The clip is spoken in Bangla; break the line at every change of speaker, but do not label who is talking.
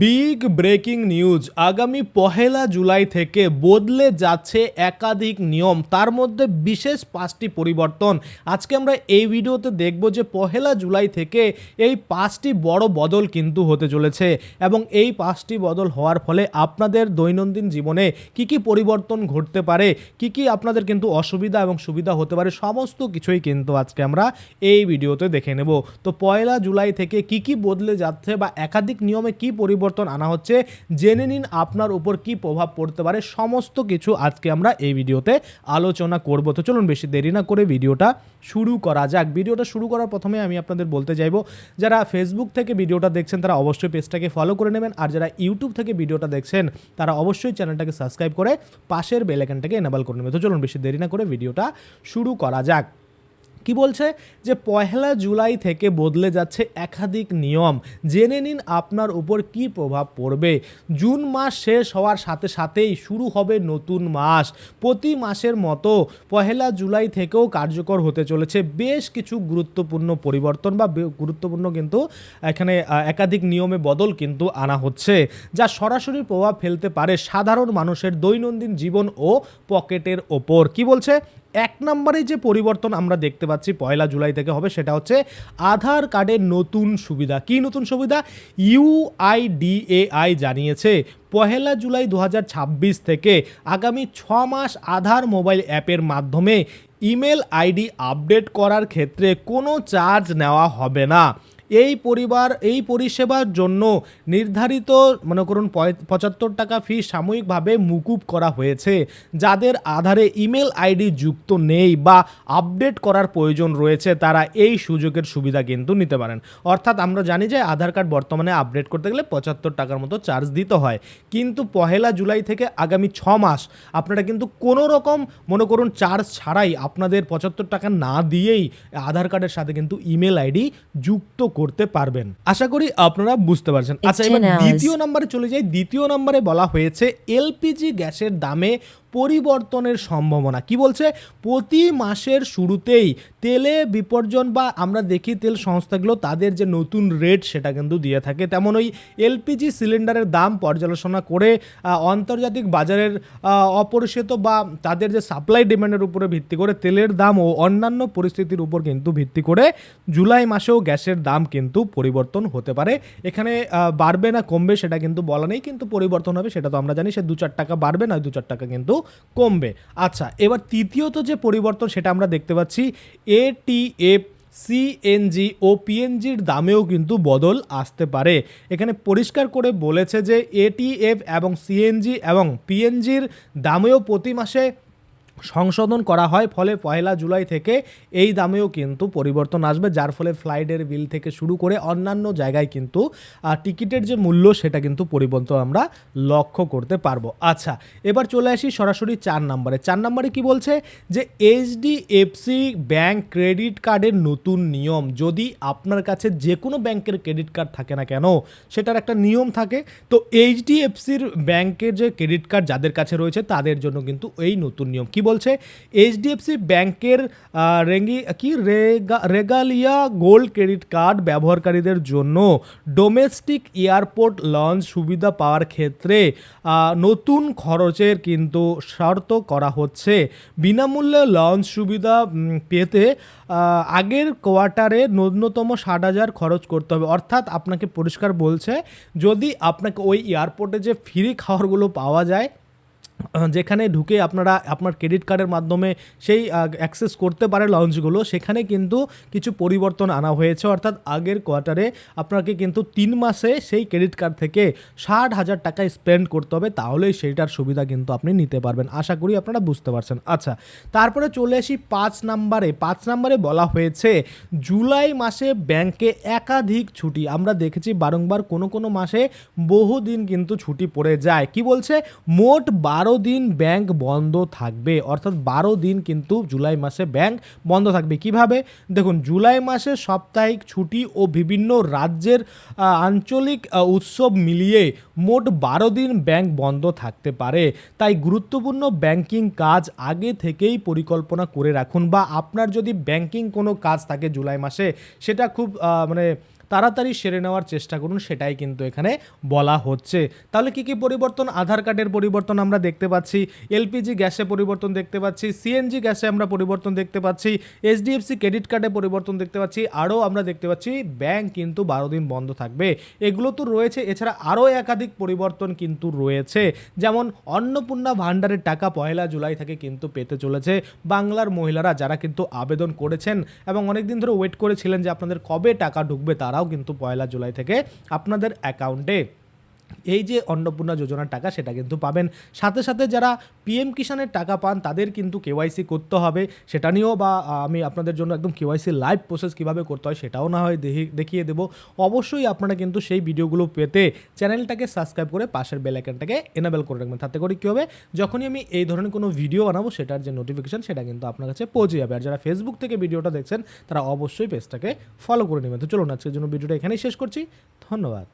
বিগ ব্রেকিং নিউজ, আগামী 1 জুলাই থেকে বদলে যাচ্ছে একাধিক নিয়ম, তার মধ্যে বিশেষ 5টি পরিবর্তন। আজকে আমরা এই ভিডিওতে দেখব যে 1 জুলাই থেকে এই 5টি বড় বদল কিন্তু হতে চলেছে এবং এই 5টি বদল হওয়ার ফলে আপনাদের দৈনন্দিন জীবনে কি কি পরিবর্তন ঘটতে পারে, কি কি আপনাদের কিন্তু অসুবিধা এবং সুবিধা হতে পারে, সমস্ত কিছুই কিন্তু আজকে আমরা এই ভিডিওতে দেখে নেব। তো 1 জুলাই থেকে কি কি বদলে যাচ্ছে বা একাধিক নিয়মে কি পরিবর্তন আনা হচ্ছে জেনে নিন, আপনার উপর কি প্রভাব পড়তে পারে, সমস্ত কিছু আজকে আমরা এই ভিডিওতে আলোচনা করব। তো চলুন বেশি দেরি না করে ভিডিওটা শুরু করা যাক। ভিডিওটা শুরু করার প্রথমে আমি আপনাদের বলতে চাইবো, যারা ফেসবুক থেকে ভিডিওটা দেখছেন তারা অবশ্যই পেজটাকে ফলো করে নেবেন, আর যারা ইউটিউব থেকে ভিডিওটা দেখছেন তারা অবশ্যই চ্যানেলটাকে সাবস্ক্রাইব করে পাশের বেল আইকনটাকে এনেবল করে নেবেন। তো চলুন বেশি দেরি না করে ভিডিওটা শুরু করা যাক। কি বলছে যে 1 জুলাই থেকে বদলে যাচ্ছে একাধিক নিয়ম, জেনে নিন আপনার উপর কি প্রভাব পড়বে। জুন মাস শেষ হওয়ার সাথে সাথেই শুরু হবে নতুন মাস। প্রতি মাসের মতো 1 জুলাই থেকেও কার্যকর হতে চলেছে বেশ কিছু গুরুত্বপূর্ণ পরিবর্তন বা গুরুত্বপূর্ণ কিন্তু এখানে একাধিক নিয়মে বদল কিন্তু আনা হচ্ছে, যা সরাসরি প্রভাব ফেলতে পারে সাধারণ মানুষের দৈনন্দিন জীবন ও পকেটের ওপর। কি বলছে? 1 নম্বরে যে পরিবর্তন আমরা দেখতে পাচ্ছি 1 জুলাই থেকে হবে সেটা হচ্ছে আধার কার্ডের নতুন সুবিধা। কি নতুন সুবিধা? UIDAI জানিয়েছে 1 জুলাই 2026 থেকে আগামী 6 মাস আধার মোবাইল অ্যাপের মাধ্যমে ইমেল আইডি আপডেট করার ক্ষেত্রে কোনো চার্জ নেওয়া হবে না। এই পরিষেবার জন্য নির্ধারিত মনে করুন 75 টাকা ফি সাময়িকভাবে মুকুব করা হয়েছে। যাদের আধারে ইমেল আইডি যুক্ত নেই বা আপডেট করার প্রয়োজন রয়েছে তারা এই সুযোগের সুবিধা কিন্তু নিতে পারেন। অর্থাৎ আমরা জানি যে আধার কার্ড বর্তমানে আপডেট করতে গেলে 75 টাকার মতো চার্জ দিতে হয়, কিন্তু 1 জুলাই থেকে আগামী 6 মাস আপনারা কিন্তু কোনো রকম মনে করুন চার্জ ছাড়াই আপনাদের 75 টাকা না দিয়েই আধার কার্ডের সাথে কিন্তু ইমেল আইডি যুক্ত করতে পারবেন। আশা করি আপনারা বুঝতে পারছেন। আচ্ছা, এবার দ্বিতীয় নম্বরে চলে যাই। দ্বিতীয় নম্বরে বলা হয়েছে এলপিজি গ্যাসের দামে পরিবর্তনের সম্ভাবনা। কি বলছে? প্রতি মাসের শুরুতেই তেলে বিপর্যন বা আমরা দেখি তেল সংস্থাগুলো তাদের যে নতুন রেট সেটা কিন্তু দিয়ে থাকে, তেমন ওই এলপিজি সিলিন্ডারের দাম পর্যালোচনা করে আন্তর্জাতিক বাজারের অপরিচিত বা তাদের যে সাপ্লাই ডিমান্ডের উপরে ভিত্তি করে তেলের দাম ও অন্যান্য পরিস্থিতির উপর কিন্তু ভিত্তি করে জুলাই মাসেও গ্যাসের দাম কিন্তু পরিবর্তন হতে পারে। এখানে বাড়বে না কমবে সেটা কিন্তু বলা নেই, কিন্তু পরিবর্তন হবে সেটা তো আমরা জানি। সে 2-4 টাকা বাড়বে না 2-4 টাকা কিন্তু কমবে। আচ্ছা, এবার তৃতীয়ত যে পরিবর্তন সেটা আমরা দেখতে পাচ্ছি এটিএফ, সিএনজি ও পিএনজির দামেও কিন্তু বদল আসতে পারে। এখানে পরিষ্কার করে বলেছে যে এটিএফ এবং সিএনজি এবং পিএনজির দামেও প্রতি মাসে সংশোধন করা হয়, ফলে 1 জুলাই থেকে এই দামেও কিন্তু পরিবর্তন আসবে, যার ফলে ফ্লাইটের বিল থেকে শুরু করে অন্যান্য জায়গায় কিন্তু টিকিটের যে মূল্য সেটা কিন্তু পরিবর্তন আমরা লক্ষ্য করতে পারবো। আচ্ছা, এবার চলে আসি সরাসরি 4 নম্বরে। 4 নম্বরে কি বলছে যে এইচডিএফসি ব্যাংক ক্রেডিট কার্ডের নতুন নিয়ম। যদি আপনার কাছে যে কোনো ব্যাংকের ক্রেডিট কার্ড থাকে না কেন সেটার একটা নিয়ম থাকে, তো এইচডিএফসির ব্যাংকের যে ক্রেডিট কার্ড যাদের কাছে রয়েছে তাদের জন্য কিন্তু এই নতুন নিয়ম। কি বলছে? এইচডিএফসি ব্যাংকের রেগালিয়া গোল্ড ক্রেডিট কার্ড ব্যবহারকারীদের জন্য ডোমেস্টিক এয়ারপোর্ট লঞ্চ সুবিধা পাওয়ার ক্ষেত্রে নতুন খরচের কিন্তু শর্ত করা হচ্ছে। বিনামূল্যে লঞ্চ সুবিধা পেতে আগের কোয়ার্টারে ন্যূনতম 60,000 খরচ করতে হবে। অর্থাৎ আপনাকে পরিষ্কার বলছে, যদি আপনাকে ওই এয়ারপোর্টে যে ফ্রি খাবারগুলো পাওয়া যায় যেখানে ঢুকে আপনারা আপনার ক্রেডিট কার্ডের মাধ্যমে সেই অ্যাক্সেস করতে পারে লঞ্চগুলো, সেখানে কিন্তু কিছু পরিবর্তন আনা হয়েছে। অর্থাৎ আগের কোয়ার্টারে আপনাকে কিন্তু 3 মাসে সেই ক্রেডিট কার্ড থেকে 60,000 টাকা স্পেন্ড করতে হবে, তাহলেই সেইটার সুবিধা কিন্তু আপনি নিতে পারবেন। আশা করি আপনারা বুঝতে পারছেন। আচ্ছা, তারপরে চলে আসি 5 নম্বরে। 5 নম্বরে বলা হয়েছে জুলাই মাসে ব্যাংকে একাধিক ছুটি। আমরা দেখেছি বারংবার কোনো মাসে বহুদিন কিন্তু ছুটি পড়ে যায়। কি বলছে? মোট 12 দিন ব্যাংক বন্ধ থাকবে। অর্থাৎ 12 দিন কিন্তু জুলাই মাসে ব্যাংক বন্ধ থাকবে। কিভাবে? দেখুন, জুলাই মাসে সাপ্তাহিক ছুটি ও বিভিন্ন রাজ্যের আঞ্চলিক উৎসব মিলিয়ে মোট 12 দিন ব্যাংক বন্ধ থাকতে পারে। তাই গুরুত্বপূর্ণ ব্যাংকিং কাজ আগে থেকেই পরিকল্পনা করে রাখুন, বা আপনার যদি ব্যাংকিং কোনো কাজ থাকে জুলাই মাসে সেটা খুব তাড়াতাড়ি সেরে নেওয়ার চেষ্টা করুন, সেটাই কিন্তু এখানে বলা হচ্ছে। তাহলে কি কি পরিবর্তন? আধার কার্ডের পরিবর্তন আমরা দেখতে পাচ্ছি, এলপিজি গ্যাসে পরিবর্তন দেখতে পাচ্ছি, সিএনজি গ্যাসে আমরা পরিবর্তন দেখতে পাচ্ছি, এইচডিএফসি ক্রেডিট কার্ডে পরিবর্তন দেখতে পাচ্ছি, আরও আমরা দেখতে পাচ্ছি ব্যাংক কিন্তু 12 দিন বন্ধ থাকবে, এগুলো তো রয়েছে। এছাড়া আরও একাধিক পরিবর্তন কিন্তু রয়েছে, যেমন অন্নপূর্ণা ভাণ্ডারের টাকা 1 জুলাই থেকে কিন্তু পেতে চলেছে বাংলার মহিলারা, যারা কিন্তু আবেদন করেছেন এবং অনেকদিন ধরে ওয়েট করেছিলেন যে আপনাদের কবে টাকা ঢুকবে, তারাও কিন্তু 1 জুলাই থেকে আপনাদের অ্যাকাউন্টে এই যে অন্নপূর্ণা যোজনার টাকা সেটা কিন্তু পাবেন। সাথে সাথে যারা পিএম কিষাণের টাকা পান তাদের কিন্তু কেওয়াইসি করতে হবে, সেটা নিয়েও বা আমি আপনাদের জন্য একদম কেওয়াইসি লাইভ প্রসেস কীভাবে করতে হয় সেটাও না হয় দেখিয়ে দেবো। অবশ্যই আপনারা কিন্তু সেই ভিডিওগুলো পেতে চ্যানেলটাকে সাবস্ক্রাইব করে পাশের বেল আইকনটাকে এনেবেল করে রাখবেন। তাতে করে কী হবে, যখনই আমি এই ধরনের কোনো ভিডিও বানাবো সেটার যে নোটিফিকেশান সেটা কিন্তু আপনার কাছে পৌঁছে যাবে। আর যারা ফেসবুক থেকে ভিডিওটা দেখছেন তারা অবশ্যই পেজটাকে ফলো করে নেবেন। তো চলুন আজকের জন্য ভিডিওটা এখানেই শেষ করছি। ধন্যবাদ।